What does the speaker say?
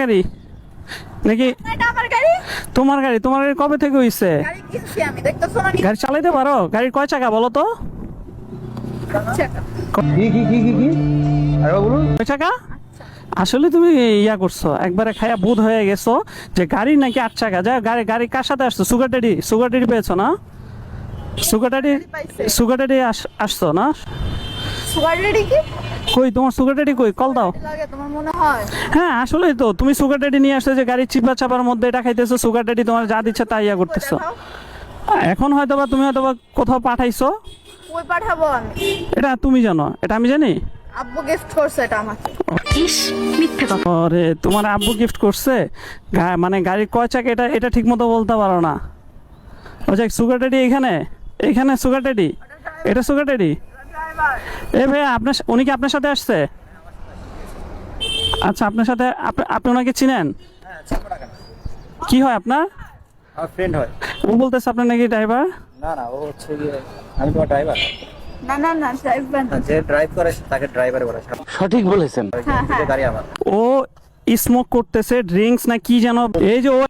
গাড়ি নাকি তোমার গাড়ি? তোমার গাড়ি কবে থেকে হইছে? গাড়ি চালাইতে পারো? গাড়ির কয় চাকা বলো তো? কয় চাকা? আসলে তুমি ইয়া করছো, একবারে খায়া বুধ হয়ে গেছো যে গাড়ি নাকি 8 চাকা। যা গাড়ি গাড়ি কার সাথে আসছো? সুগার ড্যাডি, সুগার ড্যাডি পেয়েছো না? সুগার ড্যাডি, সুগার ড্যাডি আসছো না? সুগার ড্যাডি কি? কই তোমার সুগার ড্যাডি কই? কল দাও। লাগে তোমার মনে হয়? হ্যাঁ আসলেই তো, তুমি সুগার ড্যাডি নিয়ে আসছো যে গাড়ির চিপা চাপার মধ্যে এটা খাইতেছো। সুগার ড্যাডি তোমার যা দিচ্ছে তাই ইয়া করতেছো। এখন হয়তো বা তুমি হয়তো বা কোথাও পাঠাইছো। কই পাঠাবো আমি? এটা তুমি জানো, এটা আমি জানি। আব্বু গিফট করছে এটা আমাকে। ইস, মিথ্যে কথা। আরে তোমার আব্বু গিফট করছে? মানে গাড়ির কয় চাকা এটা এটা ঠিক মতো বলতে পারো না। ও যাক, সুগার ড্যাডি এখানে, এখানে সুগার ড্যাডি, এটা সুগার ড্যাডি। এ ভাই আপনার উনি কি আপনার সাথে আসছে? আচ্ছা আপনার সাথে আপনি ওনাকে চিনেন? কি হয় আপনার? আমার ফ্রেন্ড হয়। ও বলতেছে আপনার নাকি ড্রাইভার। না না, ও হচ্ছে গিয়ে আমি তোমার ড্রাইভার। না না না, ড্রাইভার না। যে ড্রাইভ করে তাকে ড্রাইভার বলে। সঠিক বলেছেন। গাড়ি আমার। ও স্মোক করতেছে, ড্রিঙ্কস না কি যেন, এই যে ও